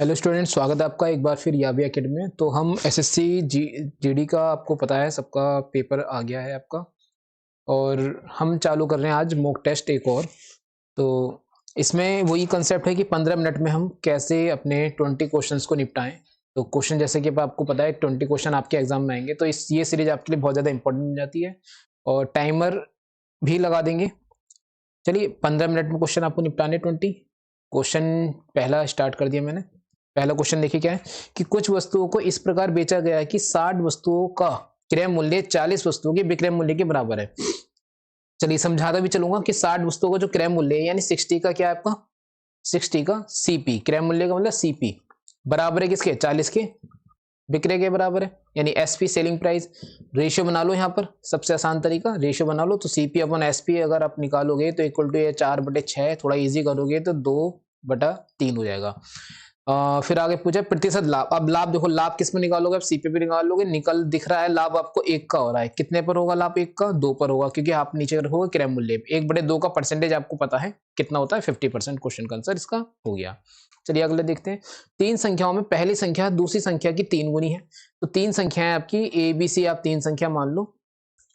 Hello student, स्वागत है आपका एक बार फिर याबी एकेडमी में। तो हम एसएससी जीडी का आपको पता है सबका पेपर आ गया है आपका, और हम चालू कर रहे हैं आज मॉक टेस्ट एक और। तो इसमें वही कंसेप्ट है कि 15 मिनट में हम कैसे अपने 20 क्वेश्चंस को निपटाएं। तो क्वेश्चन जैसे कि आपको पता है 20 क्वेश्चन आपके एग्जाम में आएंगे, तो ये सीरीज आपके लिए बहुत ज़्यादा इंपॉर्टेंट हो जाती है और टाइमर भी लगा देंगे। चलिए 15 मिनट में क्वेश्चन आपको निपटाने 20 क्वेश्चन। पहला स्टार्ट कर दिया मैंने। पहला क्वेश्चन देखिए क्या है कि कुछ वस्तुओं को इस प्रकार बेचा गया है कि 60 वस्तुओं का क्रय मूल्य 40 वस्तुओं के विक्रय मूल्य के बराबर है। चलिए समझाता भी चलूंगा कि 60 वस्तुओं का जो क्रय मूल्य है यानी 60 का क्या है आपका 60 का सीपी, क्रय मूल्य का मतलब सीपी बराबर है किसके 40 के विक्रय के बराबर है, यानी एसपी सेलिंग प्राइस। रेशियो बना लो, यहाँ पर सबसे आसान तरीका रेशियो बना लो। तो सीपी अपन एसपी अगर आप निकालोगे तो इक्वल टू ये 4/6, थोड़ा इजी करोगे तो 2/3 हो जाएगा। फिर आगे पूछा प्रतिशत लाभ। अब लाभ देखो, लाभ किस में निकालोगे, आप सीपी पे निकालोगे। निकल दिख रहा है लाभ आपको 1 का हो रहा है, कितने पर होगा लाभ 1 का 2 पर होगा, क्योंकि आप नीचे रखोगे क्रय मूल्य। 1/2 का परसेंटेज आपको पता है कितना होता है 50%। क्वेश्चन का आंसर इसका हो गया। चलिए अगले देखते हैं। तीन संख्याओं में पहली संख्या दूसरी संख्या की 3 गुनी है। तो तीन संख्याएं आपकी ए बी सी, आप तीन संख्या मान लो।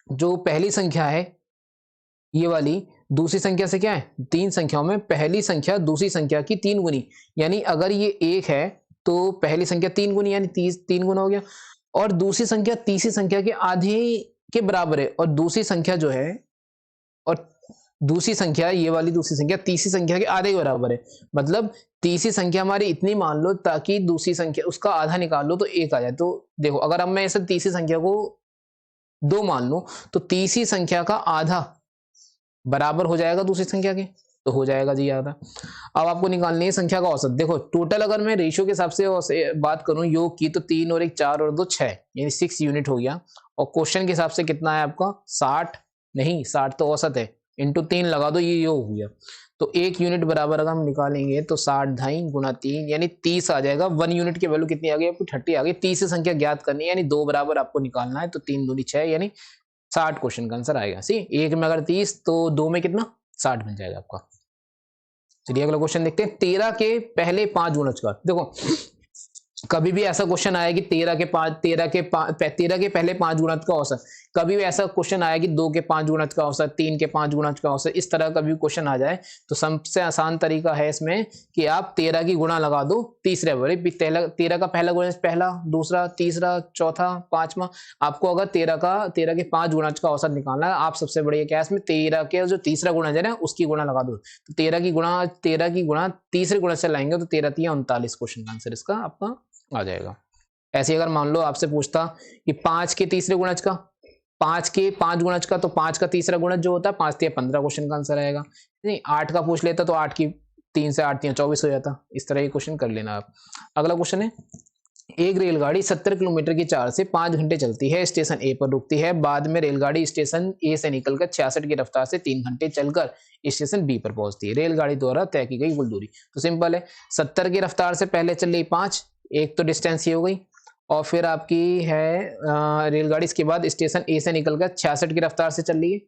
जो पहली संख्या है ये वाली, दूसरी संख्या से क्या है, तीन संख्याओं में पहली संख्या दूसरी संख्या की 3 गुनी, यानी अगर ये 1 है तो पहली संख्या 3 गुनी यानी 3 गुना हो गया। और दूसरी संख्या तीसरी संख्या के आधे के बराबर है, और दूसरी संख्या जो है, और दूसरी संख्या ये वाली दूसरी संख्या तीसरी संख्या के आधे के बराबर है। मतलब तीसरी संख्या हमारी इतनी मान लो ताकि दूसरी संख्या उसका आधा निकाल लो तो 1 आ जाए। तो देखो अगर अब मैं ऐसे तीसरी संख्या को 2 मान लूं तो तीसरी संख्या का आधा बराबर हो जाएगा दूसरी संख्या के, तो हो जाएगा जी आधा। अब आपको निकालनी है संख्या का औसत। देखो टोटल अगर मैं रेशियो के हिसाब से बात करूं योग की, तो 3 और 1 4 और 2 6, यानी 6 यूनिट हो गया। और क्वेश्चन के हिसाब से कितना है आपका 60, नहीं 60 तो औसत है, इंटू 3 लगा दो, ये योग हो गया। तो 1 यूनिट बराबर अगर हम निकालेंगे तो 60 ढाई गुना 3 यानी 30 आ जाएगा। 1 यूनिट की वैल्यू कितनी आ गई आपकी 30 आ गई। 30 से संख्या ज्ञात करनी है, यानी 2 बराबर आपको निकालना है। तो 3 दूनी 6 यानी 60 क्वेश्चन का आंसर आएगा। सी एक में अगर 30 तो दो में कितना 60 मिल जाएगा आपका। चलिए अगला क्वेश्चन देखते हैं। 13 के पहले 5 गुणज का। देखो कभी भी ऐसा क्वेश्चन आया कि 13 के पहले 5 गुणज का औसत। कभी भी ऐसा क्वेश्चन आया कि 2 के 5 गुणज का औसत, 3 के 5 गुणज का औसत, इस तरह का भी क्वेश्चन आ जाए तो सबसे आसान तरीका है इसमें कि आप 13 की गुणा लगा दो तीसरे बारे। 13 का पहला गुणज पहला, दूसरा, तीसरा, चौथा, पांचवा। आपको अगर 13 के 5 गुणज का औसत निकालना है, आप सबसे बढ़िया क्या है इसमें 13 के जो तीसरा गुणज है ना उसकी गुणा लगा दो। तो 13 की गुणा तीसरे गुणज से लाएंगे तो 13 3 39 क्वेश्चन का आंसर इसका आपका आ जाएगा। ऐसे अगर मान लो आपसे पूछता कि 5 के तीसरे गुणज का, 5 के 5 गुणज का, तो 5 का तीसरा गुणज जो होता है 5 3 15 क्वेश्चन का आंसर आएगा। नहीं 8 का पूछ लेता तो 8 की 3 से 8 3 24 हो जाता। इस तरह ये क्वेश्चन कर लेना आप। अगला क्वेश्चन है, एक रेलगाड़ी 70 किलोमीटर की 4 से 5 घंटे चलती है, स्टेशन ए पर रुकती है। बाद में रेलगाड़ी स्टेशन ए से निकलकर 66 की रफ्तार से 3 घंटे चलकर स्टेशन बी पर पहुंचती है। रेलगाड़ी द्वारा तय की गई कुल दूरी। तो सिंपल है, 70 की रफ्तार से पहले चल रही 5, एक तो डिस्टेंस ये हो गई, और फिर आपकी है रेलगाड़ी इसके बाद स्टेशन ए से निकलकर 66 की रफ्तार से चल रही है।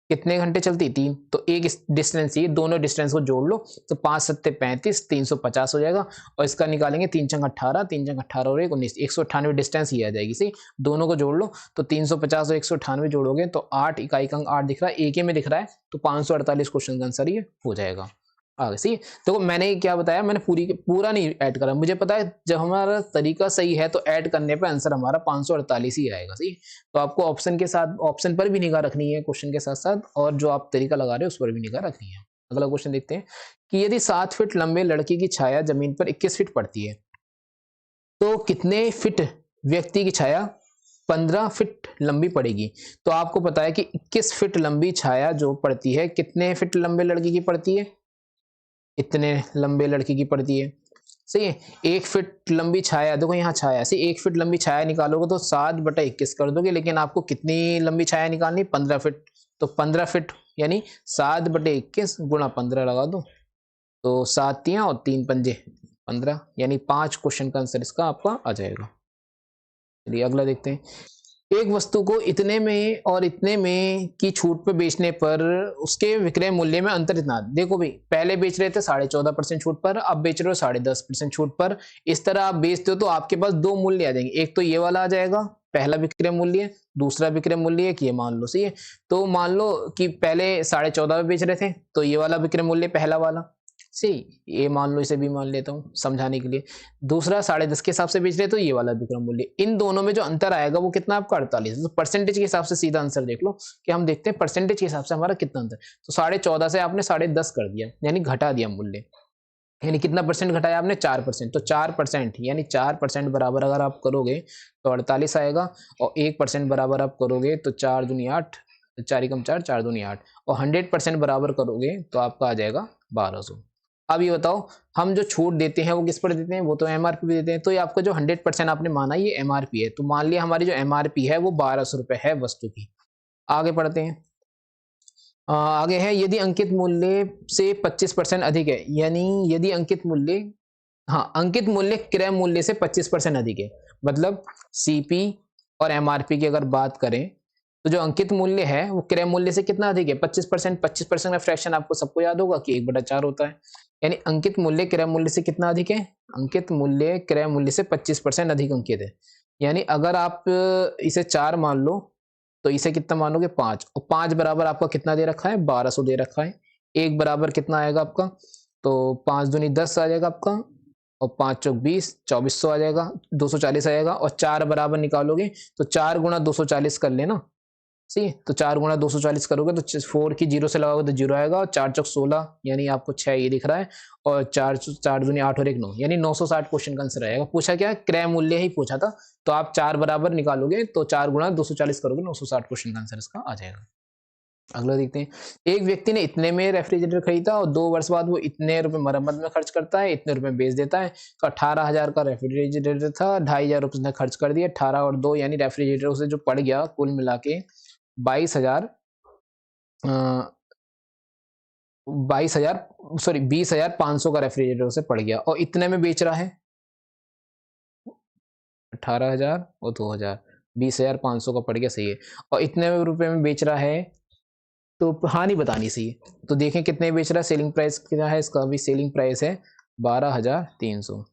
कितने घंटे चलती 3, तो एक डिस्टेंस ये, दोनों डिस्टेंस को जोड़ लो तो 5 सत्ते 35, 350 हो जाएगा। और इसका निकालेंगे 3 चंग 18, 3 चंग 18 और 1 19, 198 डिस्टेंस ही आ जाएगी। सही, दोनों को जोड़ लो तो 350 और 198 जोड़ोगे तो 8 इकाई का अंक 8 दिख रहा है, एक ही में दिख रहा है, तो 548 क्वेश्चन का आंसर ये हो जाएगा। आगे सही। तो मैंने क्या बताया, मैंने पूरा नहीं ऐड करा। मुझे पता है जब हमारा तरीका सही है तो ऐड करने पे आंसर हमारा 548 ही आएगा। सही, तो आपको ऑप्शन के साथ, ऑप्शन पर भी निगाह रखनी है क्वेश्चन के साथ साथ, और जो आप तरीका लगा रहे हो उस पर भी निगाह रखनी है। अगला क्वेश्चन देखते हैं कि यदि 7 फीट लंबे लड़के की छाया जमीन पर 21 फीट पड़ती है तो कितने फीट व्यक्ति की छाया 15 फीट लंबी पड़ेगी। तो आपको पता है कि 21 फीट लंबी छाया जो पड़ती है, कितने फीट लंबे लड़के की पड़ती है, इतने लंबे लड़के की पड़ती है। सही है, 1 फीट लंबी छाया, देखो यहाँ छाया से 1 फीट लंबी छाया निकालोगे तो 7/21 कर दोगे, लेकिन आपको कितनी लंबी छाया निकालनी 15 फीट। तो 15 फीट यानी 7/21 गुणा 15 लगा दो, तो 7 तियां और 3 पंजे 15, यानी 5 क्वेश्चन का आंसर इसका आपका आ जाएगा। चलिए अगला देखते हैं। एक वस्तु को इतने में और इतने में की छूट पे बेचने पर उसके विक्रय मूल्य में अंतर इतना। देखो भाई, पहले बेच रहे थे 14.5% छूट पर, अब बेच रहे हो 10.5% छूट पर। इस तरह आप बेचते हो तो आपके पास दो मूल्य आ जाएंगे, एक तो ये वाला आ जाएगा पहला विक्रय मूल्य, दूसरा विक्रय मूल्य एक ये मान लो, सही है। तो मान लो कि पहले 14.5 में बेच रहे थे तो ये वाला विक्रय मूल्य पहला वाला, सही, ये मान लो, इसे भी मान लेता हूँ समझाने के लिए। दूसरा 10.5 के हिसाब से बेच रहे तो ये वाला विक्रय मूल्य, इन दोनों में जो अंतर आएगा वो कितना आपका 48। तो परसेंटेज के हिसाब से सीधा आंसर देख लो कि हम देखते हैं परसेंटेज के हिसाब से हमारा कितना अंतर। तो 14.5 से आपने 10.5 कर दिया, यानी घटा दिया मूल्य, यानी कितना परसेंट घटाया आपने 4%। तो 4% यानी 4% बराबर अगर आप करोगे तो 48 आएगा, और 1% बराबर आप करोगे तो 4 दूनी 8, 4 कम 4, 4 दूनी 8, और 100% बराबर करोगे तो आपका आ जाएगा 1200। अब ये बताओ, हम जो छूट देते हैं वो किस पर देते हैं, वो तो एमआरपी पे देते हैं। तो ये आपका जो 100% आपने माना ये एमआरपी है, तो मान लिया हमारी जो एमआरपी है वो 1200 रुपए है वस्तु की। आगे पढ़ते हैं। आगे है, यदि अंकित मूल्य से 25% अधिक है, यानी यदि अंकित मूल्य, हाँ, अंकित मूल्य क्रय मूल्य से 25% अधिक है, मतलब सीपी और एमआरपी की अगर बात करें तो जो अंकित मूल्य है वो क्रय मूल्य से कितना अधिक है, 25%। 25% का फ्रैक्शन आपको सबको याद होगा कि 1/4 होता है, यानी अंकित मूल्य क्रय मूल्य से कितना अधिक है, अंकित मूल्य क्रय मूल्य से 25% अधिक अंकित है। यानी अगर आप इसे 4 मान लो तो इसे कितना मानोगे 5, और 5 बराबर आपका कितना दे रखा है 1200 दे रखा है। एक बराबर कितना आएगा आपका, तो 5 दूनी 10 आ जाएगा आपका, और 5 चौक 20, 2400 आ जाएगा, 240 आएगा। और 4 बराबर निकालोगे तो 4 गुणा 240 कर लेना, सही है। तो 4 गुणा 240 करोगे तो 4 की जीरो से लगाओगे तो जीरो आएगा, और 4 चौक 16 यानी आपको 6 ये दिख रहा है, और 4 दूनी 8 और 1 9, यानी 960 क्वेश्चन का आंसर आएगा। पूछा क्या, क्रय मूल्य ही पूछा था, तो आप 4 बराबर निकालोगे तो 4 गुणा 240 करोगे, 960 क्वेश्चन का आंसर इसका आ जाएगा। अगला देखते हैं। एक व्यक्ति ने इतने में रेफ्रिजरेटर खरीदा और 2 वर्ष बाद वो इतने रुपए मरम्मत में खर्च करता है, इतने रुपए बेच देता है। तो 18,000 का रेफ्रिजरेटर था, 2,500 रुपए उसने खर्च कर दिए, 18 और 2 यानी रेफ्रिजरेटर उसे जो पड़ गया कुल मिला के 22,000, 22,000, सॉरी 20,500 का रेफ्रिजरेटर उसे पड़ गया, और इतने में बेच रहा है 18,000 और 2,000, 20,500 का पड़ गया, सही है। और इतने रुपए में बेच रहा है, तो हानि बतानी सही है। तो देखें कितने बेच रहा है, सेलिंग प्राइस क्या है इसका, अभी सेलिंग प्राइस है 12,300।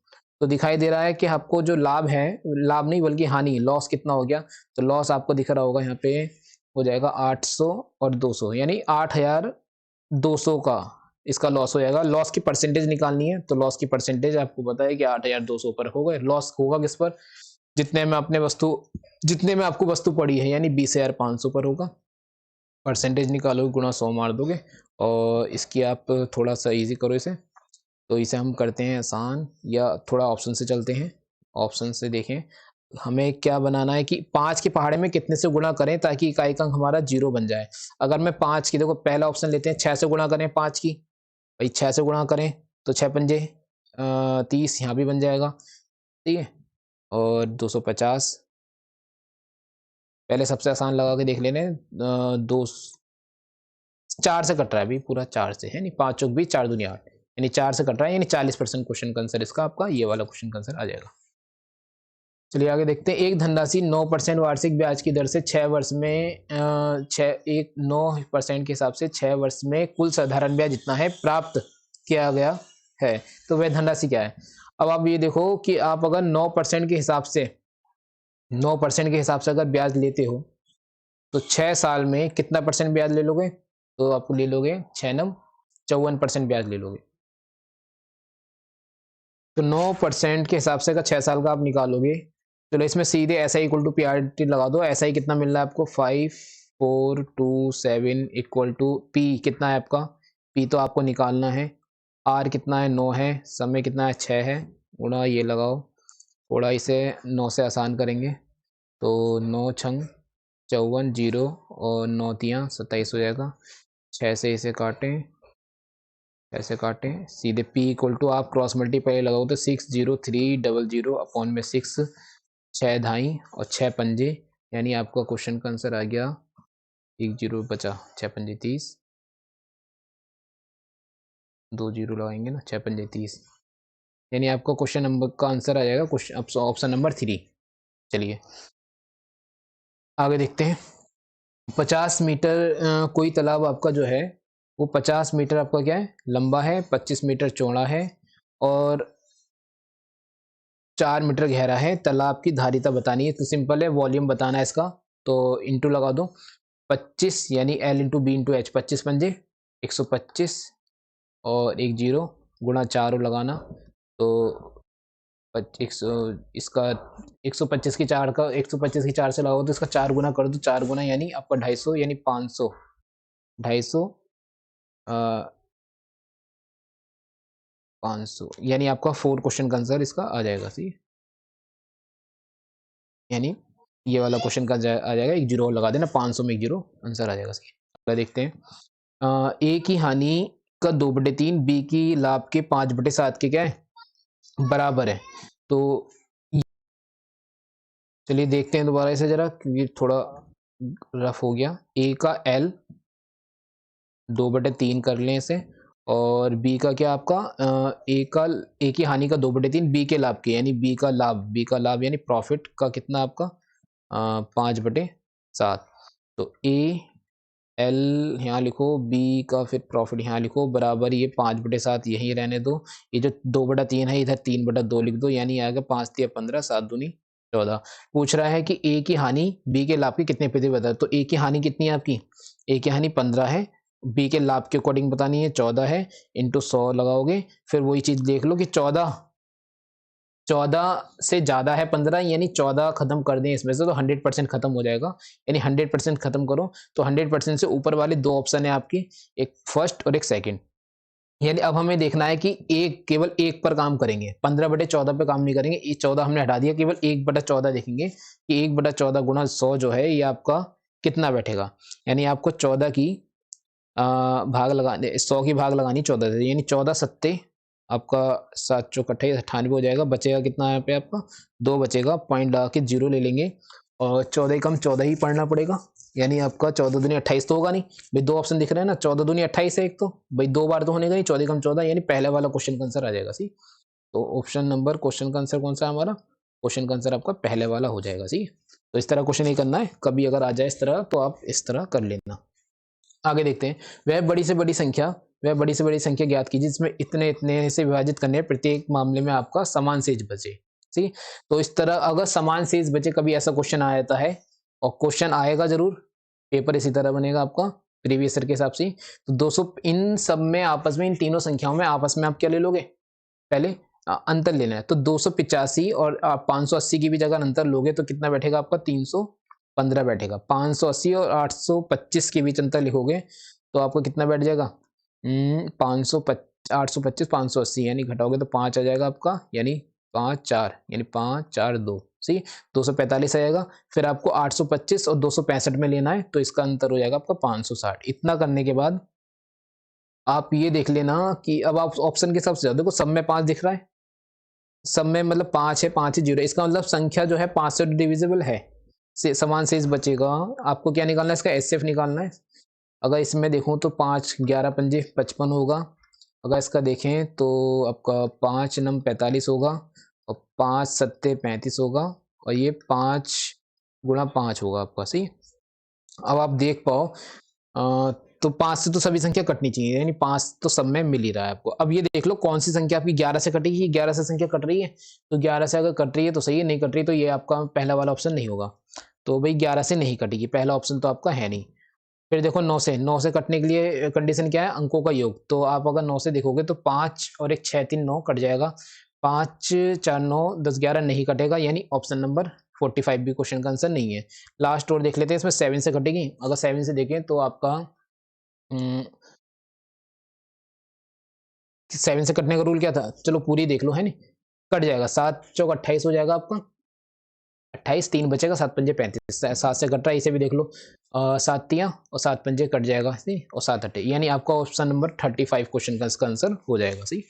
तो दिखाई दे रहा है कि आपको जो लाभ है, लाभ नहीं बल्कि हानि, लॉस कितना हो गया। तो लॉस आपको दिख रहा होगा यहाँ पे, हो जाएगा 800 और 200, यानी 8,200 का इसका लॉस हो जाएगा। लॉस की परसेंटेज निकालनी है, तो लॉस की परसेंटेज आपको पता है कि 8,200 पर होगा। लॉस होगा किस पर, जितने में अपने वस्तु, जितने में आपको वस्तु पड़ी है, यानी 20,500 पर होगा। परसेंटेज निकालोगे गुणा 100 मार दोगे, और इसकी आप थोड़ा सा इजी करो इसे। तो इसे हम करते हैं आसान, या थोड़ा ऑप्शन से चलते हैं। ऑप्शन से देखें, हमें क्या बनाना है कि 5 के पहाड़े में कितने से गुणा करें ताकि इकाई का अंक हमारा 0 बन जाए। अगर मैं 5 की, देखो पहला ऑप्शन लेते हैं, 6 से गुणा करें 5 की, भाई 6 से गुणा करें तो 6 पंजे 30, यहाँ भी बन जाएगा, ठीक है। और 250, पहले सबसे आसान लगा के देख लेने, 2, 4 से कट रहा है अभी पूरा, 4 से है नहीं, 5 चौक 20, 4 दूनी 8, यानी 4 से कट रहा है, यानी 40% क्वेश्चन का आंसर इसका आपका ये वाला क्वेश्चन का आंसर आ जाएगा। चलिए आगे देखते हैं। एक धनराशि 9% वार्षिक ब्याज की दर से 6 वर्ष में 9% के हिसाब से 6 वर्ष में कुल साधारण ब्याज जितना है प्राप्त किया गया है, तो वह धनराशि क्या है। अब आप ये देखो कि आप अगर 9% के हिसाब से, 9% के हिसाब से अगर ब्याज लेते हो तो 6 साल में कितना परसेंट ब्याज ले लोगे, तो आप ले लोगे 6 नम 54% ब्याज ले लोगे। तो 9% के हिसाब से अगर 6 साल का आप निकालोगे, चलो इसमें सीधे S I equal to P R T लगा दो। एस आई कितना मिल रहा है आपको 5427 इक्वल टू पी कितना है आपका, पी तो आपको निकालना है, आर कितना है 9 है, समय कितना है 6 है, गुणा ये लगाओ, थोड़ा इसे 9 से आसान करेंगे तो 9 छंग 54 जीरो, और 9 तियाँ 27 हो जाएगा। 6 से इसे काटें, ऐसे काटें सीधे, p इक्वल टू आप क्रॉस मल्टीप्लाई लगाओ तो 60300 अपॉन में 6, 6 धाई और 6 पंजे, यानी आपका क्वेश्चन का आंसर आ गया, 1 जीरो बचा, 6 पंजे 30, 2 जीरो लगाएंगे ना, 6 पंजे 30, यानी आपका क्वेश्चन नंबर का आंसर आ जाएगा क्वेश्चन ऑप्शन नंबर 3। चलिए आगे देखते हैं। 50 मीटर कोई तालाब आपका जो है वो 50 मीटर आपका क्या है लंबा है, 25 मीटर चौड़ा है और 4 मीटर गहरा है। तालाब की धारिता बतानी है, तो सिंपल है, वॉल्यूम बताना है इसका, तो इंटू लगा दो 25 यानी L into B into H, 25 पंजे 125 और एक जीरो गुणा 4 लगाना, तो इसका 125 की 4 का 125 की 4 से लगाओ तो इसका 4 गुना कर दो, 4 गुना यानी आपका 250 यानी 500, 250 500 यानी आपका 4 क्वेश्चन का आंसर इसका आ जाएगा। सी यानी ये वाला क्वेश्चन का आ जाएगा, एक जीरो लगा देना, 500 में एक जीरो आंसर आ जाएगा। सही अगला देखते हैं। ए की हानि का 2/3 बी की लाभ के 5/7 के क्या है बराबर है। तो चलिए देखते हैं दोबारा इसे जरा, क्योंकि थोड़ा रफ हो गया। ए का एल 2/3 कर लें इसे, और बी का क्या आपका ए की हानि का 2/3 बी के लाभ के, यानी बी का लाभ यानी प्रॉफिट का कितना आपका 5/7। तो ए एल यहाँ लिखो, बी का फिर प्रॉफिट यहाँ लिखो, बराबर ये 5/7 यहीं रहने दो। ये जो 2/3 है इधर 3/2 लिख दो, यानी आएगा 5 तिया 15 7 दूनी 14। पूछ रहा है कि ए की हानि बी के लाभ की कितने प्रतिशत बता, तो ए की हानि कितनी है आपकी, ए की हानि 15 है, बी के लाभ के अकॉर्डिंग बतानी है 14 है, इंटू 100 लगाओगे, फिर वही चीज देख लो कि 14 से ज्यादा है 15, यानी 14 खत्म कर दें इसमें से तो 100% खत्म हो जाएगा, यानी 100% खत्म करो तो 100% से ऊपर वाले दो ऑप्शन है आपकी, एक फर्स्ट और एक सेकंड। यानी अब हमें देखना है कि केवल एक पर काम करेंगे, 15/14 पे काम नहीं करेंगे, ये 14 हमने हटा दिया, केवल 1/14 देखेंगे कि 1/14 गुणा 100 जो है ये आपका कितना बैठेगा। यानी आपको 14 की भाग लगाने 100 की भाग लगानी 14 से, यानी 14 सत्ते आपका 7 चौक 28 98 हो जाएगा। बचेगा कितना यहाँ पे आपका 2 बचेगा, पॉइंट लगा के जीरो ले लेंगे और 14 कम 14 ही पढ़ना पड़ेगा, यानी आपका 14 दूनी 28 तो होगा नहीं भाई, दो ऑप्शन दिख रहे हैं ना, 14 दूनी 28 है एक, तो भाई दो बार तो होने का नहीं, 14 कम 14 यानी पहले वाला क्वेश्चन का आंसर आ जाएगा। सी तो ऑप्शन नंबर क्वेश्चन का आंसर कौन सा है हमारा, क्वेश्चन का आंसर आपका पहले वाला हो जाएगा। सी तो इस तरह क्वेश्चन नहीं करना है, कभी अगर आ जाए इस तरह तो आप इस तरह कर लेना। आगे देखते हैं। वह बड़ी से बड़ी संख्या ज्ञात कीजिए जिसमें इतने इतने से विभाजित करने प्रत्येक मामले में आपका समान शेष बचे। ठीक, तो इस तरह अगर समान शेष बचे, कभी ऐसा क्वेश्चन आ जाता है और क्वेश्चन आएगा जरूर, पेपर इसी तरह बनेगा आपका प्रीवियस ईयर के हिसाब से। तो 200 इन सब में आपस में, इन तीनों संख्याओं में आपस में आप क्या ले लोगे, पहले अंतर लेना है, तो 285 और 580 की भी जगह अंतर लोगे तो कितना बैठेगा आपका 315 बैठेगा। 580 और 825 के बीच अंतर लिखोगे तो आपको कितना बैठ जाएगा 825 580, यानी घटाओगे तो 5 आ जाएगा आपका, यानी 5 4 यानी 5 4 2 सही 245 आ जाएगा। फिर आपको 825 और 265 में लेना है तो इसका अंतर हो जाएगा आपका 560। इतना करने के बाद आप ये देख लेना कि अब आप ऑप्शन के हिसाब से देखो, सब में 5 दिख रहा है, सब में मतलब 5 है, 5 ही जीरो, इसका मतलब संख्या जो है 5 से डिविजिबल है, से समान शेष बचेगा। आपको क्या निकालना है, इसका एचसीएफ निकालना है। अगर इसमें देखूं तो 5 11 पंजे 55 होगा, अगर इसका देखें तो आपका 5 नम 45 होगा और 5 सत्ते 35 होगा और ये 5 गुणा 5 होगा आपका। सही अब आप देख पाओ तो 5 से तो सभी संख्या कटनी चाहिए, यानी 5 तो सब में मिल ही रहा है आपको। अब ये देख लो कौन सी संख्या आपकी 11 से कटेगी, 11 से संख्या कट रही है, तो 11 से अगर कट रही है तो सही है, नहीं कट रही तो ये आपका पहला वाला ऑप्शन नहीं होगा। तो भाई 11 से नहीं कटेगी, पहला ऑप्शन तो आपका है नहीं। फिर देखो 9 से कटने के लिए कंडीशन क्या है, अंकों का योग, तो आप अगर 9 से देखोगे तो 5 और एक 6 3 9 कट जाएगा, 5 4 9 10 11 नहीं कटेगा, यानी ऑप्शन नंबर 45 भी क्वेश्चन का आंसर नहीं है। लास्ट और देख लेते हैं, इसमें 7 से कटेगी, अगर 7 से देखें तो आपका 7 से कटने का रूल क्या था, चलो पूरी देख लो है नहीं, कट जाएगा, 7 चौक 28 हो जाएगा आपका, 28 3 बचेगा, 7 पंजे 35, 7 से कट रहा है, इसे भी देख लो 7 तियां और 7 पंजे कट जाएगा, और 7 अट्ठे, यानी आपका ऑप्शन नंबर 35 क्वेश्चन का इसका आंसर हो जाएगा। सही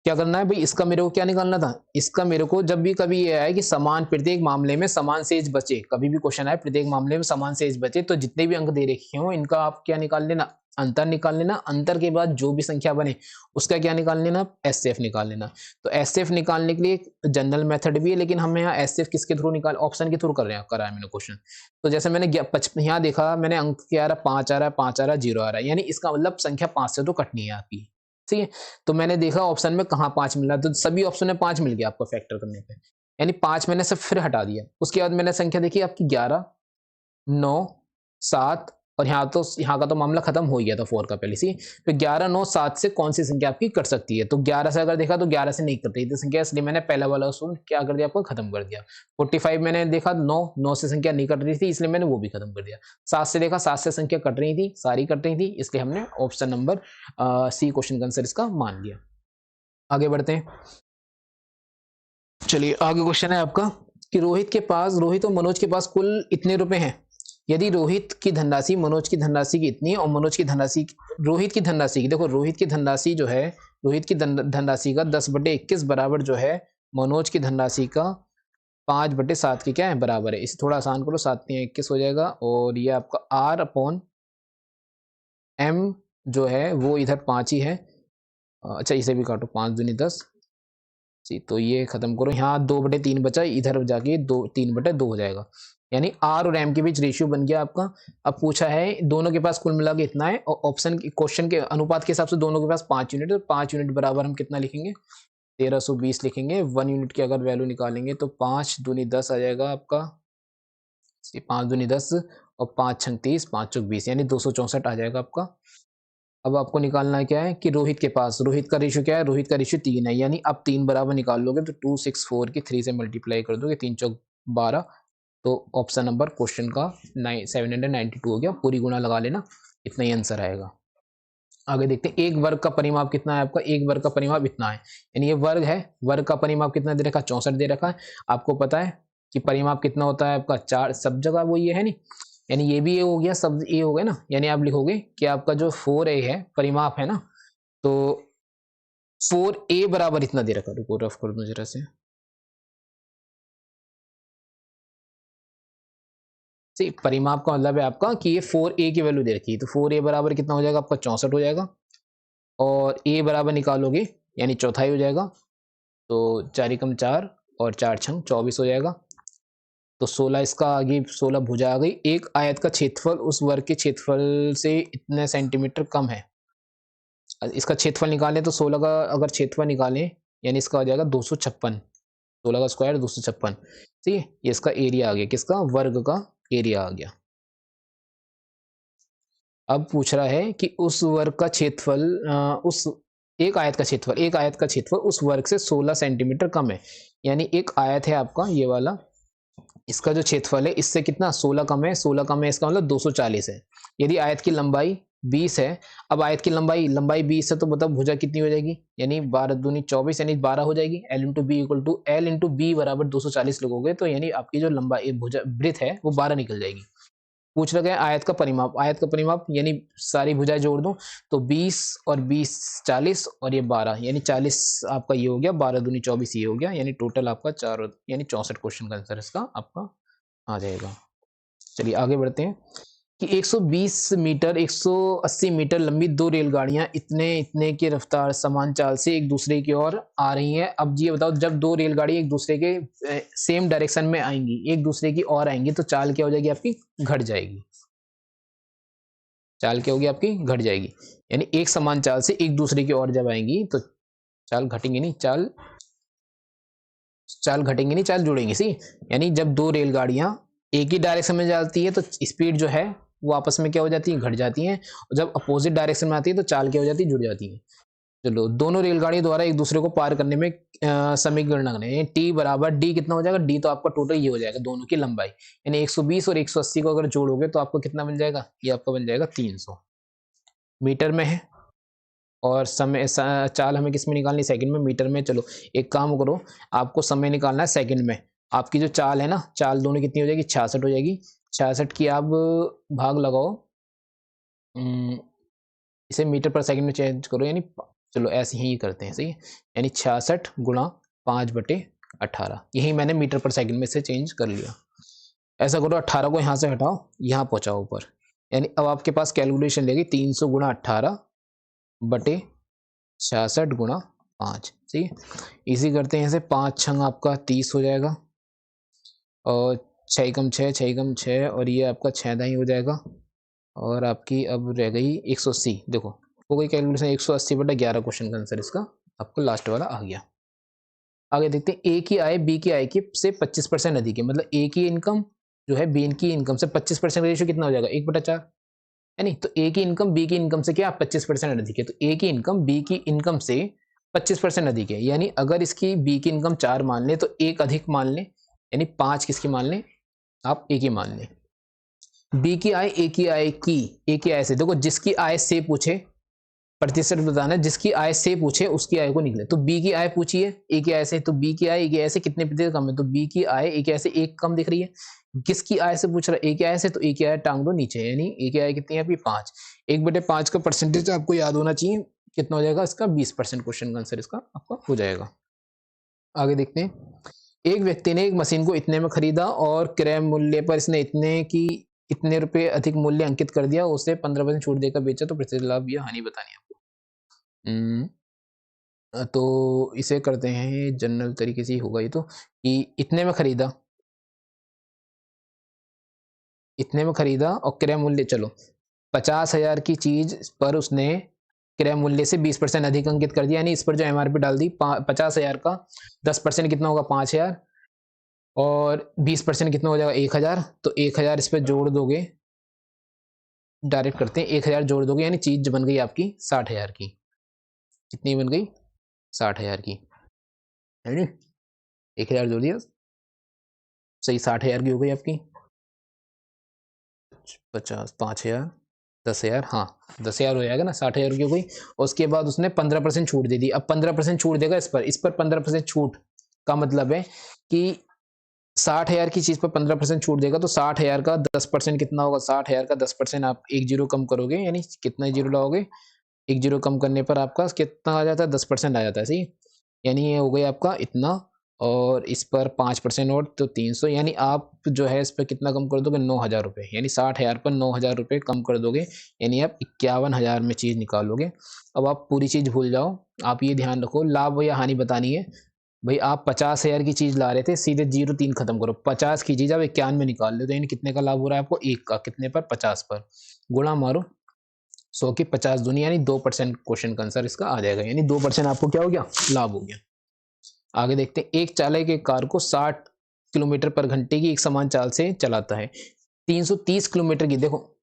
क्या करना है भाई, इसका मेरे को क्या निकालना था, इसका मेरे को जब भी कभी ये आए कि समान प्रत्येक मामले में समान शेष बचे, कभी भी क्वेश्चन आए प्रत्येक मामले में समान शेष बचे, तो जितने भी अंक दे रखे हो इनका आप क्या निकाल लेना, अंतर निकाल लेना। अंतर के बाद जो भी संख्या बने उसका क्या निकाल लेना, एससीएफ निकाल लेना। तो एससीएफ निकालने के लिए एक जनरल मेथड भी है, लेकिन हम यहाँ एससीएफ किसके थ्रू निकाल, ऑप्शन के थ्रू कर रहे हैं, करा है मैंने क्वेश्चन। तो जैसे मैंने यहाँ देखा, मैंने अंक क्या आ रहा है, 5 आ रहा है, 5 आ रहा है, 0 आ रहा है, यानी इसका मतलब संख्या 5 से तो कटनी है आपकी। ठीक है, तो मैंने देखा ऑप्शन में कहाँ 5 मिला, तो सभी ऑप्शन में 5 मिल गया आपको फैक्टर करने पे, यानी 5 मैंने सब फिर हटा दिया। उसके बाद मैंने संख्या देखी आपकी 11, 9, 7, और यहाँ का तो मामला खत्म हो गया था 4 का पहले से। तो 11, 9, 7 से कौन सी संख्या आपकी कट सकती है, तो 11 से अगर देखा तो 11 से नहीं कट रही थी संख्या, इसलिए मैंने पहला वाला ऑप्शन क्या कर दिया, आपको खत्म कर दिया। 45 मैंने देखा 9 से संख्या नहीं कट रही थी, इसलिए मैंने वो भी खत्म कर दिया। 7 से देखा, 7 से संख्या कट रही थी, सारी कट रही थी, इसलिए हमने ऑप्शन नंबर सी क्वेश्चन का आंसर इसका मान लिया। आगे बढ़ते हैं, चलिए आगे क्वेश्चन है आपका कि रोहित और मनोज के पास कुल इतने रुपए हैं। यदि रोहित की धनराशि मनोज की धनराशि की इतनी और रोहित की धनराशि की, देखो रोहित की धनराशि जो है, रोहित की धनराशि का 10/21 बराबर जो है मनोज की धनराशि का 5/7 के क्या है बराबर है। इसे थोड़ा आसान करो, 7×3=21 हो जाएगा, और ये आपका R/M जो है वो इधर 5 ही है। अच्छा इसे भी काटो, 5×2=10 जी, तो ये खत्म करो, यहाँ 2/3 बचा, इधर जाके 3/2 हो जाएगा, यानी आर और एम के बीच रेशियो बन गया आपका। अब पूछा है दोनों के पास कुल मिला के इतना है, और ऑप्शन क्वेश्चन के अनुपात के हिसाब से दोनों के पास 5 यूनिट, तो 5 यूनिट बराबर हम कितना लिखेंगे, 1320 लिखेंगे। 1 यूनिट की अगर वैल्यू निकालेंगे तो 5×2=10 आ जाएगा आपका, 5×2=10 और 5×6=30, 5×4=20, यानी 264 आ जाएगा आपका। अब आपको निकालना है क्या है कि रोहित का रेशियो क्या है, रोहित का रेशियो 3 है, यानी आप 3 बराबर निकाल लोगे तो 264 की 3 से मल्टीप्लाई कर दोगे, 3×4=12, तो ऑप्शन नंबर क्वेश्चन का 792 हो गया, पूरी गुणा लगा लेना, इतना ही आंसर आएगा। आगे देखते हैं, एक वर्ग का परिमाप कितना है आपका, एक वर्ग का परिमाप इतना है, यानी ये वर्ग है, वर्ग का परिमाप कितना दे रखा है, 64 दे रखा है। आपको पता है कि परिमाप कितना होता है आपका, 4, सब जगह वो ये है नहीं, यानी ये भी ए हो गया, सब ए हो गया ना, यानी आप लिखोगे कि आपका जो 4a है परिमाप है ना, तो 4a बराबर इतना दे रखा, रुको रफ कर दो जरा से, परिमाप का मतलब है आपका कि ये 4a की वैल्यू दे रखी है, तो 4a बराबर कितना हो जाएगा आपका, 64 हो जाएगा, और a बराबर निकालोगे यानी चौथाई हो जाएगा, तो 4×4 और 4×6=24 हो जाएगा, तो 16 इसका आगे, 16 भुजा आ गई। एक आयत का क्षेत्रफल उस वर्ग के क्षेत्रफल से इतने सेंटीमीटर कम है, इसका क्षेत्रफल निकालें तो 16 का अगर क्षेत्रफल निकालें यानी इसका आ जाएगा 256, 16 का स्क्वायर 256, ठीक है, ये इसका एरिया आ गया, किसका, वर्ग का एरिया आ गया। अब पूछ रहा है कि उस वर्ग का क्षेत्रफल उस एक आयत का क्षेत्रफल उस वर्ग से 16 सेंटीमीटर कम है, यानी एक आयत है आपका ये वाला, इसका जो क्षेत्रफल है इससे कितना 16 कम है, 16 कम है इसका मतलब 240 है। यदि आयत की लंबाई 20 है, अब आयत की लंबाई 20 है, तो मतलब भुजा कितनी हो जाएगी, यानी 12×2=24, यानी 12 हो जाएगी। L/B बराबर 240 लगोगे तो यानी आपकी जो लंबाई भुजा ब्रेथ है वो 12 निकल जाएगी। पूछ रखा है आयत का परिमाप यानी सारी भुजाएं जोड़ दो, तो 20 और 20 40 और ये 12, यानी 40 आपका ये हो गया, 12×2=24 ये हो गया, यानी टोटल आपका 4 यानी 64 क्वेश्चन का आंसर इसका आपका आ जाएगा। चलिए आगे बढ़ते हैं कि 120 मीटर 180 मीटर लंबी दो रेलगाड़ियां इतने इतने की रफ्तार समान चाल से एक दूसरे की ओर आ रही हैं। अब ये बताओ, जब दो रेलगाड़ी एक दूसरे के सेम डायरेक्शन में आएंगी, एक दूसरे की ओर आएंगी, तो चाल क्या हो जाएगी आपकी, घट जाएगी। चाल क्या होगी आपकी, घट जाएगी, यानी एक समान चाल से एक दूसरे की ओर जब आएंगी तो चाल घटेंगे नहीं, चाल घटेंगे नहीं, चाल जुड़ेंगी। सी, यानी जब दो रेलगाड़ियां एक ही डायरेक्शन में जाती है तो स्पीड जो है वो आपस में क्या हो जाती है, घट जाती है, और जब अपोजिट डायरेक्शन में आती है तो चाल क्या हो जाती है, जुड़ जाती है। चलो, दोनों रेलगाड़ियों द्वारा एक दूसरे को पार करने में समय की गणना करें, टी बराबर डी कितना हो जाएगा, डी तो आपका टोटल ये हो जाएगा दोनों की लंबाई, यानी 120 और 180 को अगर जोड़ोगे तो आपको कितना बन जाएगा, ये आपका बन जाएगा 300 मीटर में है, और समय चाल हमें किस में निकालनी, सेकंड में, मीटर में। चलो एक काम करो, आपको समय निकालना है सेकंड में, आपकी जो चाल है ना, चाल दोनों कितनी हो जाएगी, 66 हो जाएगी, 66 की आप भाग लगाओ, इसे मीटर पर सेकंड में चेंज करो, यानी चलो ऐसे ही करते हैं, सही है। यानी 66 गुणा 5/18, यही मैंने मीटर पर सेकंड में से चेंज कर लिया। ऐसा करो 18 को यहाँ से हटाओ, यहाँ पहुँचाओ ऊपर, यानी अब आपके पास कैलकुलेशन लेगी 300 गुणा 18/66 गुणा 5, सही है। इसी करते हैं, ऐसे 5 छंग आपका 30 हो जाएगा, और 6 कम 6, 6 कम 6, और ये आपका 6 दाई हो जाएगा, और आपकी अब रह गई 180। देखो हो गई कैलकुलेशन, 180/11 क्वेश्चन का आंसर इसका आपको लास्ट वाला आ गया। आगे देखते हैं, ए की आय बी की आय की से 25% अधिक है, मतलब ए की इनकम जो है बी की इनकम से 25% रेशियो कितना हो जाएगा, 1/4 है नहीं। तो ए की इनकम बी की इनकम से क्या 25% अधिक है, तो ए की इनकम बी की इनकम से 25% अधिक है, यानी अगर इसकी बी की इनकम 4 मान लें तो एक अधिक मान लें, यानी 5 किसकी मान लें, आप ए की मान लें। बी की आय ए की आय की, ए की आय से, देखो जिसकी आय से पूछे प्रतिशत बताना है, जिसकी आय से पूछे उसकी आय को निकले, तो बी की आय पूछी है ए की आय से, तो बी की आय ए की आय से कितने प्रतिशत कम है, तो बी की आय ए की आय से 1 कम दिख रही है। किसकी आय से पूछ रहा है, ए की आय से, तो ए की आय टांग दो नीचे, यानी ए की आय कितनी है अभी 5, 1/5 का परसेंटेज आपको याद होना चाहिए, कितना हो जाएगा इसका 20%, क्वेश्चन का आंसर इसका आपका हो जाएगा। आगे देखते हैं, एक व्यक्ति ने एक मशीन को इतने में खरीदा और क्रय मूल्य पर इसने इतने रुपए अधिक मूल्य अंकित कर दिया, उसे 15% छूट देकर बेचा, तो प्रतिशत लाभ या हानि बतानी है आपको। तो इसे करते हैं जनरल तरीके से ही होगा ये, तो कि इतने में खरीदा, इतने में खरीदा और क्रय मूल्य, चलो 50,000 की चीज पर उसने क्रय मूल्य से 20% अधिक अंकित कर दिया, यानी इस पर जो एमआरपी डाल दी 50,000 का 10% कितना होगा 5,000, और 20% कितना हो जाएगा 1,000, तो 1,000 इस पर जोड़ दोगे, डायरेक्ट करते हैं 1,000 जोड़ दोगे, यानी चीज बन गई आपकी 60,000 की। कितनी बन गई 60,000 की, है नी, 1,000 जोड़ दिया, सही 60,000 की हो गई आपकी। 50, 5,000, 10,000, हाँ 10,000 हो जाएगा ना, 60,000 की हो गई। उसके बाद उसने 15% छूट दे दी, अब 15% छूट देगा इस पर 15% छूट का मतलब है कि 60,000 की चीज पर 15% छूट देगा, तो 60,000 का 10% कितना होगा, 60,000 का 10% आप एक जीरो कम करोगे, यानी कितना जीरो लाओगे, एक जीरो कम करने पर आपका कितना आ जाता है 10% आ जाता है, सही। यानी ये हो गया आपका इतना, और इस पर 5% और, तो 300, यानी आप जो है इस पर कितना कम कर दोगे 9,000 रुपये, यानी 60,000 पर 9,000 रुपये कम कर दोगे, यानी आप 51,000 में चीज़ निकालोगे। अब आप पूरी चीज़ भूल जाओ, आप ये ध्यान रखो लाभ या हानि बतानी है। भाई आप 50,000 की चीज़ ला रहे थे, सीधे 0 3 खत्म करो, 50 की चीज़ आप 51 में निकाल लो, तो यानी कितने का लाभ हो रहा है आपको, 1 का, कितने पर 50 पर, गुणा मारो 100 की 50 दूनी, यानी 2% क्वेश्चन का आंसर इसका आ जाएगा, यानी 2% आपको क्या हो गया, लाभ हो गया। आगे देखते हैं, एक चालक एक कार को 60 किलोमीटर पर घंटे की एक समान चाल से चलाता है, 330 किलोमीटर की, देखो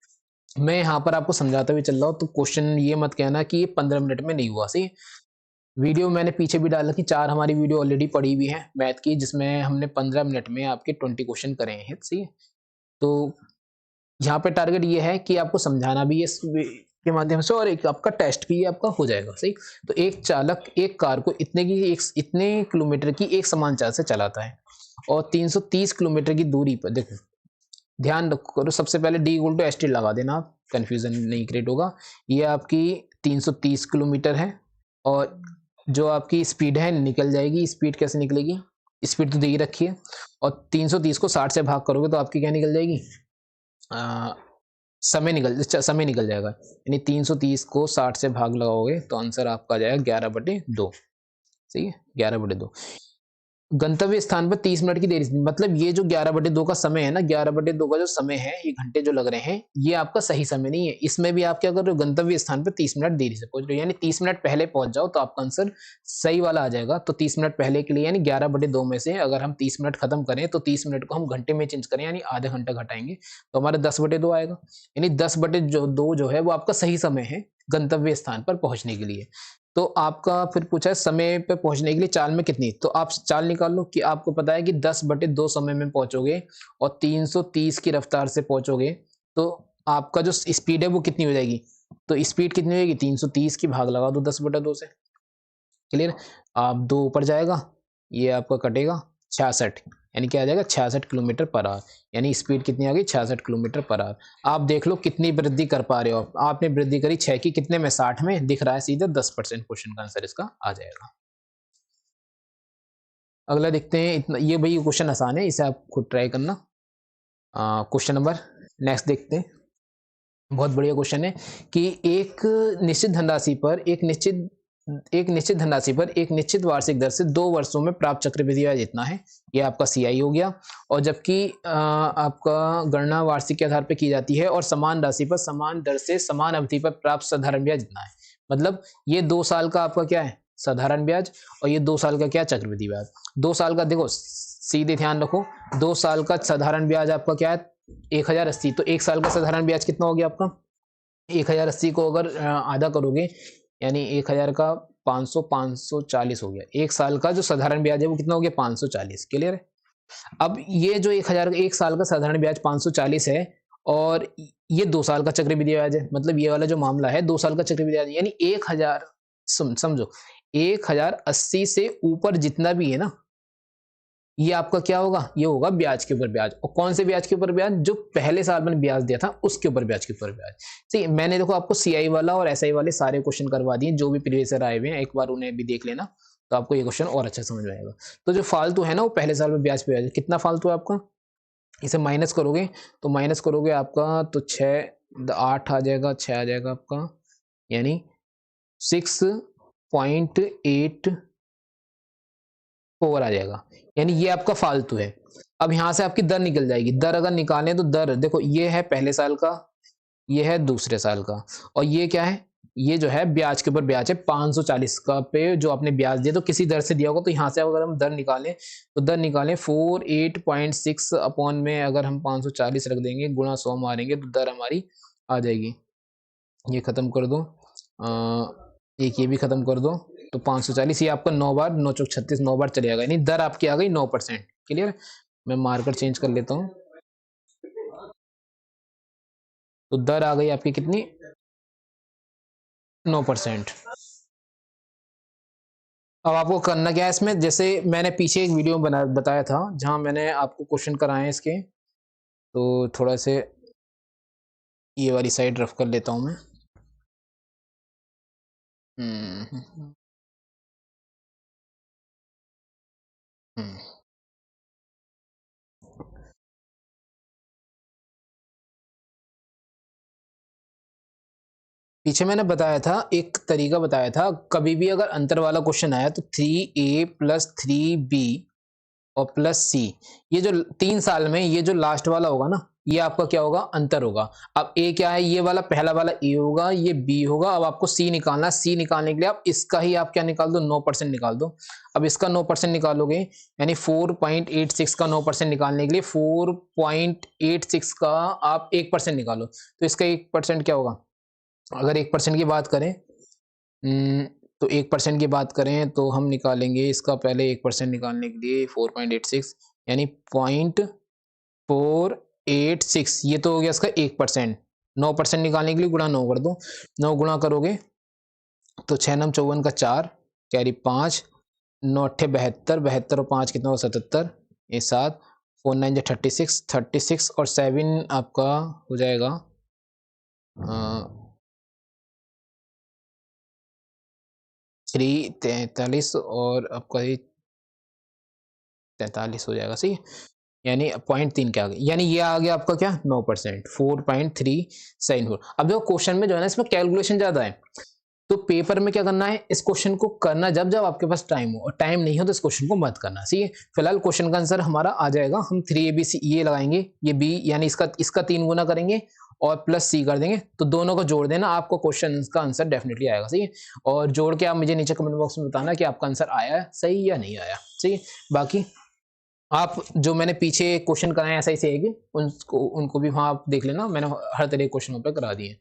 मैं यहाँ पर आपको समझाता हुए चल रहा हूँ, तो क्वेश्चन ये मत कहना कि ये 15 मिनट में नहीं हुआ, सही। वीडियो मैंने पीछे भी डाला कि 4 हमारी वीडियो ऑलरेडी पड़ी हुई है मैथ की, जिसमें हमने 15 मिनट में आपके 20 क्वेश्चन करे हैं, सही है। तो यहाँ पे टारगेट ये है कि आपको समझाना भी है के माध्यम से, और एक आपका टेस्ट भी आपका हो जाएगा, सही। तो एक चालक एक कार को इतने किलोमीटर की एक समान चाल से चलाता है, और 330 किलोमीटर की दूरी पर, देखो ध्यान रखो करो, सबसे पहले D equal to S T लगा देना, आप कंफ्यूजन नहीं क्रिएट होगा। ये आपकी 330 किलोमीटर है, और जो आपकी स्पीड है निकल जाएगी, स्पीड कैसे निकलेगी, स्पीड तो दे ही रखी है, और 330 को 60 से भाग करोगे तो आपकी क्या निकल जाएगी, समय निकल जाएगा, यानी 330 को 60 से भाग लगाओगे तो आंसर आपका आ जाएगा 11/2, सही है, 11/2। गंतव्य स्थान पर 30 मिनट की देरी, मतलब ये जो 11/2 का समय है ना, 11/2 का जो समय है, ये घंटे जो लग रहे हैं, ये आपका सही समय नहीं है, इसमें भी आप क्या कर रहे हो, गंतव्य स्थान पर 30 मिनट देरी से पहुंच रहे हो, यानी 30 मिनट पहले पहुंच जाओ तो आपका आंसर सही वाला आ जाएगा। तो 30 मिनट पहले के लिए, यानी 11/2 में से अगर हम 30 मिनट खत्म करें तो 30 मिनट को हम घंटे में चेंज करें, यानी आधा घंटा घटाएंगे, तो हमारा 10/2 आएगा, यानी 10/2 जो है वो आपका सही समय है गंतव्य स्थान पर पहुंचने के लिए। तो आपका फिर पूछा है समय पे पहुंचने के लिए चाल में कितनी, तो आप चाल निकाल लो कि आपको पता है कि 10/2 समय में पहुंचोगे और 330 की रफ्तार से पहुंचोगे, तो आपका जो स्पीड है वो कितनी हो जाएगी, तो स्पीड कितनी होगी 330 की भाग लगा दो 10/2 से, क्लियर। आप 2 ऊपर जाएगा, ये आपका कटेगा 66, यानी क्या आ जाएगा 66 किलोमीटर पर आवर, यानी स्पीड कितनी आ गई 66 किलोमीटर पर आवर। आप देख लो कितनी वृद्धि कर पा रहे हो, आपने वृद्धि करी 6 की, कितने में 60 में दिख रहा है, सीधे 10% क्वेश्चन का आंसर इसका आ जाएगा। अगला देखते हैं, इतना ये भाई क्वेश्चन आसान है, इसे आप खुद ट्राई करना। क्वेश्चन नंबर नेक्स्ट देखते हैं, बहुत बढ़िया क्वेश्चन है कि एक निश्चित धनराशि पर एक निश्चित धनराशि पर एक निश्चित वार्षिक दर से 2 वर्षों में प्राप्त चक्रवृद्धि ब्याज इतना है, ये आपका सीआई हो गया। और जबकि आपका गणना वार्षिक के आधार पर की जाती है और समान राशि पर समान दर से समान अवधि पर प्राप्त साधारण ब्याज इतना है। मतलब ये 2 साल का आपका क्या है साधारण ब्याज, और ये 2 साल का क्या चक्रवृद्धि ब्याज। 2 साल का देखो सीधे ध्यान रखो, 2 साल का साधारण ब्याज आपका क्या है 1080, तो 1 साल का साधारण ब्याज कितना हो गया आपका 1080 को अगर आधा करोगे यानी 1000 का 500 540 हो गया। 1 साल का जो साधारण ब्याज है वो कितना हो गया 540। क्लियर है। अब ये जो 1000 का 1 साल का साधारण ब्याज 540 है और ये 2 साल का चक्रवृद्धि ब्याज है, मतलब ये वाला जो मामला है 2 साल का चक्रवृद्धि ब्याज, यानी 1000 समझो 1080 से ऊपर जितना भी है ना, ये आपका क्या होगा, ये होगा ब्याज के ऊपर ब्याज। और कौन से ब्याज के ऊपर ब्याज, जो पहले साल मैंने ब्याज दिया था उसके ऊपर ब्याज के ऊपर ब्याज। ठीक है, मैंने देखो आपको सीआई वाला और एसआई वाले सारे क्वेश्चन करवा दिए, जो भी प्रीवियस ईयर आए हुए हैं एक बार उन्हें भी देख लेना, तो आपको ये क्वेश्चन और अच्छा समझ में आएगा। तो जो फालतू है ना वो पहले साल में ब्याज पे ब्याज, कितना फालतू है आपका, इसे माइनस करोगे तो माइनस करोगे आपका तो 8 आ जाएगा, 6 आ जाएगा आपका, यानी 6.84 आ जाएगा, यानी ये आपका फालतू है। अब यहां से आपकी दर निकल जाएगी, दर अगर निकालें तो दर देखो ये है पहले साल का, ये है दूसरे साल का, और ये क्या है, ये जो है ब्याज के ऊपर ब्याज है 540 का पे जो आपने ब्याज दिया तो किसी दर से दिया होगा, तो यहाँ से अगर हम दर निकालें तो दर निकालें 48.6 अपॉन में अगर हम 540 रख देंगे गुणा 100 मारेंगे तो दर हमारी आ जाएगी। ये खत्म कर दो, एक ये भी खत्म कर दो, तो 540 ये आपका 9 बार 9 चौक 36 9 बार चले जाएगा, यानी दर आपकी आ गई 9%। क्लियर। मैं मार्कर चेंज कर लेता हूँ, तो दर आ गई आपकी कितनी 9%। अब आपको करना क्या है इसमें, जैसे मैंने पीछे एक वीडियो बताया था जहां मैंने आपको क्वेश्चन कराए इसके, तो थोड़ा से ये वाली साइड रफ कर लेता हूं मैं। हम्म पीछे मैंने बताया था एक तरीका बताया था, कभी भी अगर अंतर वाला क्वेश्चन आया तो 3a प्लस 3b और प्लस सी, ये जो 3 साल में ये जो लास्ट वाला होगा ना ये आपका क्या होगा अंतर होगा। अब ए क्या है, ये वाला पहला वाला ए होगा, ये बी होगा। अब आपको सी निकालना, सी निकालने के लिए आप इसका ही आप क्या निकाल दो 9% निकाल दो। अब इसका 9% निकालोगे यानी 4.86 का 9% निकालने के लिए 4.86 का आप 1% निकालो, तो इसका 1% क्या होगा, अगर 1% की बात करें तो 1% की बात करें तो हम निकालेंगे इसका पहले 1% निकालने के लिए 4.86 यानी 0.486, ये तो हो गया इसका 1%। 9% निकालने के लिए गुणा 9 कर दो, 9 गुणा करोगे तो 6 9 54 का 4 कैरी 5 9 8 72 72 और 5 कितना हो 77, ये 7 4 9 36 36 और 7 आपका हो जाएगा 43 और आपका 43 हो जाएगा। सही, यानी 0.3 क्या आ गया, यानी ये आ गया आपका क्या 9%, 4.374। अब देखो क्वेश्चन में जो है ना इसमें कैलकुलेशन ज्यादा है, तो पेपर में क्या करना है, इस क्वेश्चन को करना जब जब आपके पास टाइम हो, और टाइम नहीं हो तो इस क्वेश्चन को मत करना। सही है, फिलहाल क्वेश्चन का आंसर हमारा आ जाएगा, हम 3abc ये लगाएंगे, ये b यानी इसका 3 गुना करेंगे और प्लस सी कर देंगे, तो दोनों को जोड़ देना, आपको क्वेश्चन का आंसर डेफिनेटली आएगा। सही है, और जोड़ के आप मुझे नीचे कमेंट बॉक्स में बताना कि आपका आंसर आया है सही या नहीं आया। सही है, बाकी आप जो मैंने पीछे क्वेश्चन कराए ऐसा ही आएगी, उनको भी वहां आप देख लेना, मैंने हर तरह के क्वेश्चन पे करा दिए।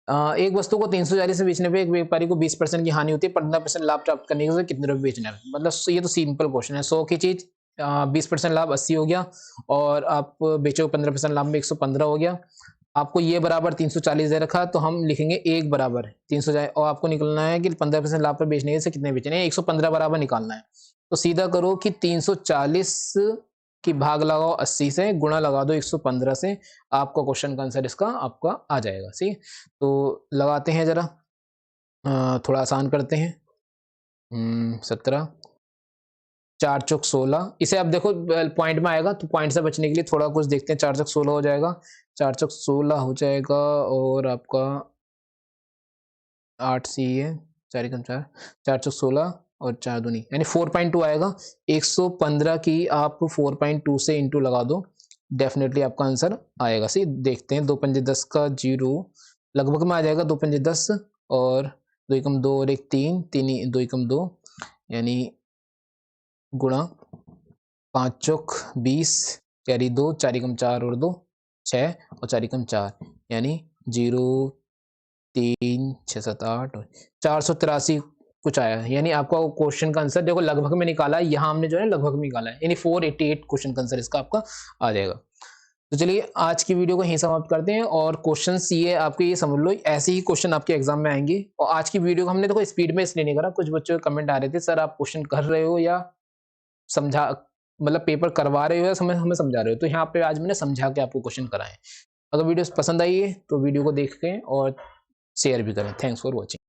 एक वस्तु को 340 से बेचने पे एक व्यापारी को 20% की हानि होती है, 15% लाभ प्राप्त करने के लिए कितने रुपए बेचना है। मतलब ये तो सिंपल क्वेश्चन है, 100 की चीज 20% लाभ 80 हो गया, और आप बेचोगे 15% लाभ में 115 हो गया। आपको ये बराबर 340 दे रखा, तो हम लिखेंगे एक बराबर 340, और आपको निकलना है कि 15% लाभ पर बेचने से कितने बेचने हैं, 115 बराबर निकालना है। तो सीधा करो कि 340 कि भाग लगाओ 80 से, गुणा लगा दो 115 से, आपका क्वेश्चन का आंसर इसका आपका आ जाएगा। सही, तो लगाते हैं जरा, थोड़ा आसान करते हैं। 17, 4 चौक 16, इसे आप देखो पॉइंट में आएगा, तो पॉइंट से बचने के लिए थोड़ा कुछ देखते हैं। 4 चौक 16 हो जाएगा, 4 चौक 16 हो जाएगा, और आपका 8 सी है, 4 एकम 4, 4 चौक 16 और 4 दूनी यानी 4.2 आएगा। 115 की आप 4.2 से इंटू लगा दो, डेफिनेटली आपका आंसर आएगा। सही, देखते हैं। 2 पंजे 10 का 0 लगभग में आ जाएगा। 2 पंजे 10 और 2 एकम 2 और 1 3, 3 2 एकम 2 यानी गुणा 5 चौक 20, कैरी 2, 4 एकम 4 और 2 6 और 4 एकम 4 यानी 0 3 6 7 8 483 कुछ आया। यानी आपका क्वेश्चन का आंसर देखो लगभग में निकाला है, यहाँ हमने जो है लगभग में निकाला है, यानी 488 क्वेश्चन का आंसर इसका आपका आ जाएगा। तो चलिए आज की वीडियो को यहीं समाप्त करते हैं, और क्वेश्चन ये आपके ये समझ लो ऐसे ही क्वेश्चन आपके एग्जाम में आएंगे। और आज की वीडियो को हमने देखो स्पीड में इसलिए नहीं करा, कुछ बच्चों के कमेंट आ रहे थे सर आप क्वेश्चन कर रहे हो या समझा, मतलब पेपर करवा रहे हो या हमें समझा रहे हो, तो यहाँ पे आज मैंने समझा के आपको क्वेश्चन कराए। अगर वीडियो पसंद आई है तो वीडियो को देखें और शेयर भी करें। Thanks for watching.